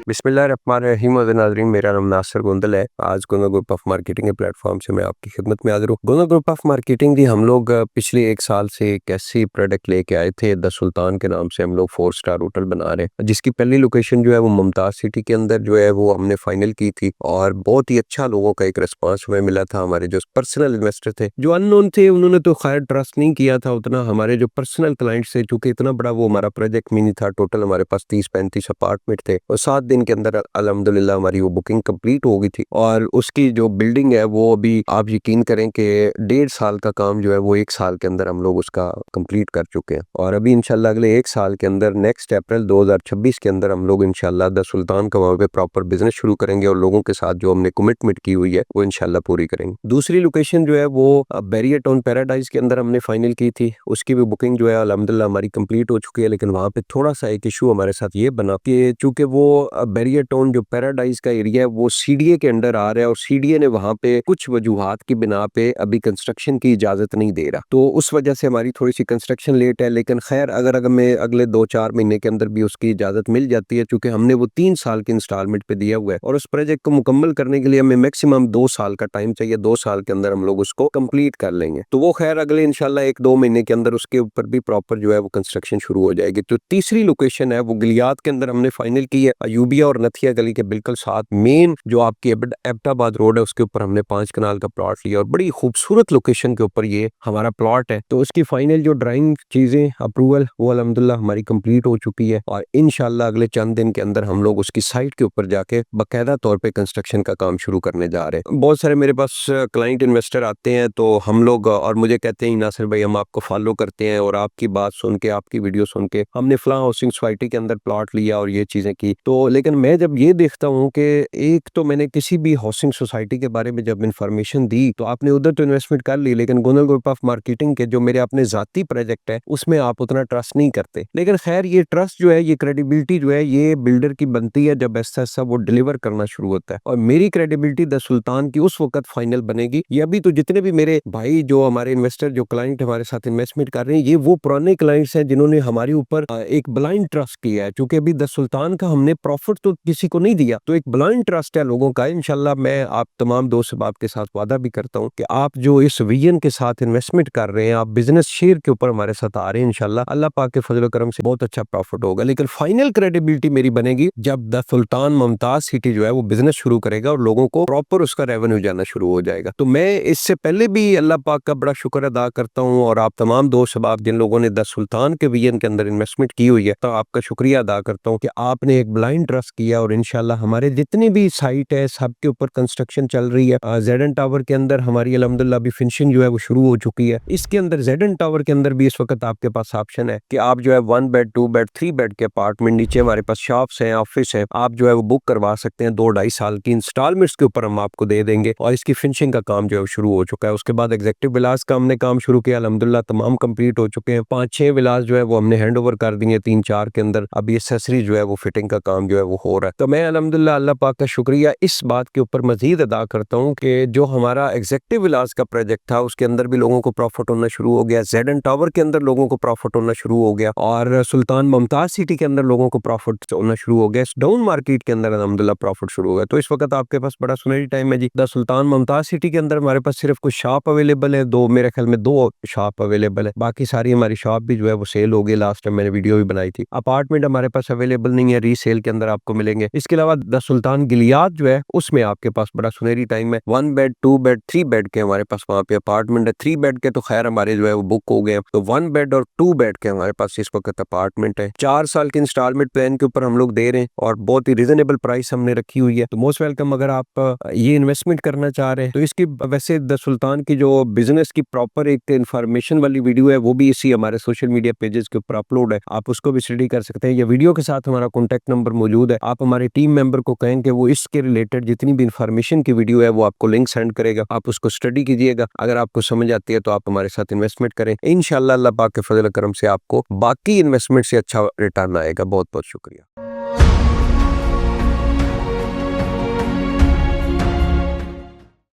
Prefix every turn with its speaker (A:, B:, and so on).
A: बिस्मिल्लाहिर्रहमानिर्रहीम नाज़रीन, मेरा नाम नासिर गोंदल है। आज गोंदल ग्रुप ऑफ मार्केटिंग के प्लेटफॉर्म से मैं आपकी खिदमत में हाज़िर हूँ। गोंदल ग्रुप ऑफ मार्केटिंग जी, हम लोग पिछले 1 साल से एक ऐसी प्रोडक्ट लेके आए थे, द सुल्तान के नाम से हम लोग 4 स्टार होटल बना रहे हैं, जिसकी पहली लोकेशन जो है वो मुमताज़ सिटी के अंदर जो है वो हमने फाइनल की थी और बहुत ही अच्छा लोगों का एक रिस्पांस हमें मिला था। हमारे जो पर्सनल इन्वेस्टर थे, जो अननोन थे, उन्होंने तो खैर ट्रस्ट नहीं किया था उतना। हमारे जो पर्सनल क्लाइंट्स थे, चूँकि इतना बड़ा वो हमारा प्रोजेक्ट मिनी था, टोटल हमारे पास 30-35 अपार्टमेंट थे और 7 दिन के अंदर अल्हम्दुलिल्लाह हमारी वो बुकिंग कंप्लीट हो गई थी और उसकी जो बिल्डिंग है वो अभी आप यकीन करें कि 1.5 साल का काम जो है वो 1 साल के अंदर हम लोग उसका कंप्लीट कर चुके हैं और अभी इंशाल्लाह अगले 1 साल के अंदर नेक्स्ट अप्रैल 2026 के अंदर हम लोग इंशाल्लाह द सुल्तान का वहाँ पे प्रॉपर बिजनेस शुरू करेंगे और लोगों के साथ जो हमने कमिटमेंट की हुई है वो इंशाल्लाह पूरी करेंगे। दूसरी लोकेशन जो है वो बैरियर टाउन पैराडाइज के अंदर हमने फाइनल की थी, उसकी भी बुकिंग जो है अल्हम्दुलिल्लाह हमारी कंप्लीट हो चुकी है, लेकिन वहाँ पे थोड़ा सा एक इशू हमारे साथ ये बना कि चूंकि वो बैरियर टाउन जो पैराडाइज का एरिया है वो सीडीए के अंडर आ रहा है और सीडीए ने वहाँ पे कुछ वजूहात की बिना पे अभी कंस्ट्रक्शन की इजाजत नहीं दे रहा, तो उस वजह से हमारी थोड़ी सी कंस्ट्रक्शन लेट है। लेकिन खैर अगर अगर मैं अगले 2-4 महीने के अंदर भी उसकी इजाजत मिल जाती है, चूंकि हमने वो 3 साल की इंस्टॉलमेंट पे दिया हुआ है और उस प्रोजेक्ट को मुकम्मल करने के लिए हमें मैक्सिमम 2 साल का टाइम चाहिए। 2 साल के अंदर हम लोग उसको कंप्लीट कर लेंगे, तो वो खैर अगले इंशाल्लाह 1-2 महीने के अंदर उसके ऊपर भी प्रॉपर जो है वो कंस्ट्रक्शन शुरू हो जाएगी। तो तीसरी लोकेशन है वो गिलियात के अंदर हमने फाइनल की है, अयूबिया और नथिया गली के बिल्कुल साथ मेन जो आपकी एबटाबाद रोड है उसके ऊपर हमने 5 कनाल का प्लॉट लिया और बड़ी खूबसूरत लोकेशन के ऊपर ये हमारा प्लॉट है। तो उसकी फाइनल जो ड्राइंग चीजें अप्रूवल वो अल्हम्दुलिल्लाह हमारी कंप्लीट हो चुकी है और इंशाल्लाह अगले चंद दिन के अंदर हम लोग उसकी साइट के ऊपर जाके बाकायदा तौर पे कंस्ट्रक्शन का काम शुरू करने जा रहे हैं। बहुत सारे मेरे पास क्लाइंट इन्वेस्टर आते हैं तो हम लोग और मुझे कहते हैं नासिर भाई हम आपको फॉलो करते हैं और आपकी बात सुन के आपकी वीडियो सुन के हमने फलां हाउसिंग सोसाइटी के अंदर प्लॉट लिया और ये चीजें की। तो लेकिन मैं जब ये देखता हूँ कि एक तो मैंने किसी भी हाउसिंग सोसाइटी के बारे में जब इन्फॉर्मेशन दी तो आपने उधर तो इन्वेस्टमेंट कर ली, लेकिन गोंदल ग्रुप ऑफ मार्केटिंग के जो मेरे अपने जाती प्रोजेक्ट है उसमें आप उतना ट्रस्ट नहीं करते। लेकिन खैर ये ट्रस्ट जो है, ये क्रेडिबिलिटी जो है, ये बिल्डर की बनती है जब ऐसा ऐसा वो डिलीवर करना शुरू होता है और मेरी क्रेडिबिलिटी द सुल्तान की उस वक्त फाइनल बनेगी। ये अभी तो जितने भी मेरे भाई जो हमारे इन्वेस्टर जो क्लाइंट हमारे साथ इन्वेस्टमेंट कर रहे हैं ये वो पुराने क्लाइंट्स हैं जिन्होंने हमारे ऊपर एक ब्लाइंड ट्रस्ट किया है। क्योंकि अभी द सुल्तान का हमने प्रॉफिट तो किसी को नहीं दिया, तो एक ब्लाइंड ट्रस्ट है लोगों का। इंशाल्लाह मैं आप तमाम दोस्त अहबाब के साथ वादा भी करता हूँ कि आप जो इस विजन के साथ इन्वेस्टमेंट कर रहे हैं, आप बिजनेस शेयर के ऊपर हमारे साथ आ रहे हैं, इंशाल्लाह अल्लाह पाक के फजल करम से बहुत अच्छा प्रॉफिट होगा। लेकिन फाइनल क्रेडिबिलिटी मेरी बनेगी जब द सुल्तान मुमताज सिटी जो है वो बिजनेस शुरू करेगा और लोगों को प्रॉपर उसका रेवेन्यू जाना शुरू हो जाएगा। तो मैं इससे पहले भी अल्लाह पाक का बड़ा शुक्र अदा करता हूँ और आप तमाम दोस्त अहबाब जिन लोगों ने द सुल्तान के विजन के अंदर इन्वेस्टमेंट की हुई है, तो आपका शुक्रिया अदा करता हूँ कि आपने एक ब्लाइंड ट्रस्ट किया और इंशाल्लाह हमारे जितनी भी साइट है सबके ऊपर कंस्ट्रक्शन चल रही है। जेडन टावर के अंदर हमारी अल्हम्दुलिल्लाह अभी फिनिशिंग जो है वो शुरू हो चुकी है। इसके अंदर जेडन टावर के अंदर भी इस वक्त आपके पास ऑप्शन है कि आप जो है 1 बेड 2 बेड 3 बेड के अपार्टमेंट, नीचे हमारे पास शॉप्स हैं, ऑफिस है, आप जो है वो बुक करवा सकते हैं। 2-2.5 साल की इंस्टॉलमेंट्स के ऊपर हम आपको दे देंगे और इसकी फिनिशिंग का काम जो है शुरू हो चुका है। उसके बाद एग्जीक्यूटिव विलास का हमने काम शुरू किया, अल्हम्दुलिल्लाह तमाम कंप्लीट हो चुके हैं। 5-6 विलास जो है वो हमने हैंड ओवर कर दिए 3-4 के अंदर। अभी एक्सेसरी जो है वो फिटिंग का काम जो है वो हो रहा है। तो मैं अल्हम्दुलिल्लाह अल्लाह पाक का शुक्रिया इस बात के ऊपर मजीद अदा करता हूँ कि जो हमारा एग्जीक्यूटिव विलास का प्रोजेक्ट था उसके अंदर भी लोगों को प्रॉफिट होना शुरू हो गया, जेडन टावर के अंदर लोगों को प्रॉफिट होना शुरू हो गया और सुल्तान मुमताज सिटी के अंदर लोगों को प्रॉफिट होना शुरू हो गया। डाउन मार्केट के अंदर अल्हम्दुलिल्लाह प्रॉफिट शुरू हो गया। तो इस वक्त आपके पास बड़ा सुनहरी टाइम है जी। द सुल्तान मुमताज सिटी के अंदर हमारे पास सिर्फ कुछ शॉप अवेलेबल है, दो मेरे ख्याल में 2 शॉप अवेलेबल है, बाकी सारी हमारी शॉप भी जो है वो सेल हो गई। लास्ट टाइम मैंने वीडियो भी बनाई थी। अपार्टमेंट हमारे पास अवेलेबल नहीं है, रीसेल के अंदर आपको मिलेंगे। इसके अलावा द सुल्तान गिलियात जो है उसमें आपके पास बड़ा सुनहरी टाइम है। 1 बेड 2 बेड 3 बेड के हमारे पास वहाँ पे अपार्टमेंट है। 3 बेड के तो खैर हमारे जो है वो बुक हो गए, तो 1 बेड और 2 बेड के हमारे पास इस वक्त अपार्टमेंट है। 4 साल के इंस्टॉलमेंट प्लान के ऊपर हम लोग दे रहे हैं और बहुत ही रीजनेबल प्राइस हमने रखी हुई है। तो मोस्ट वेलकम अगर आप ये इन्वेस्टमेंट करना चाह रहे हैं तो इसकी वैसे द सुल्तान की जो बिजनेस की प्रॉपर एक इन्फॉर्मेशन वाली वीडियो है वो भी इसी हमारे सोशल मीडिया पेजेस के ऊपर अपलोड है, आप उसको भी स्टडी कर सकते हैं। ये वीडियो के साथ हमारा कॉन्टैक्ट नंबर मौजूद है। आप हमारे टीम मेंबर को कहें कि वो इसके रिलेटेड जितनी भी इन्फॉर्मेशन की वीडियो है वो आपको लिंक सेंड करेगा, आप उसको स्टडी कीजिएगा। अगर आपको समझ आती है तो आप हमारे साथ इन्वेस्टमेंट करें, इंशाल्लाह अल्लाह पाक के फजल करम से आपको बाकी इन्वेस्टमेंट से अच्छा रिटर्न आएगा। बहुत बहुत शुक्रिया।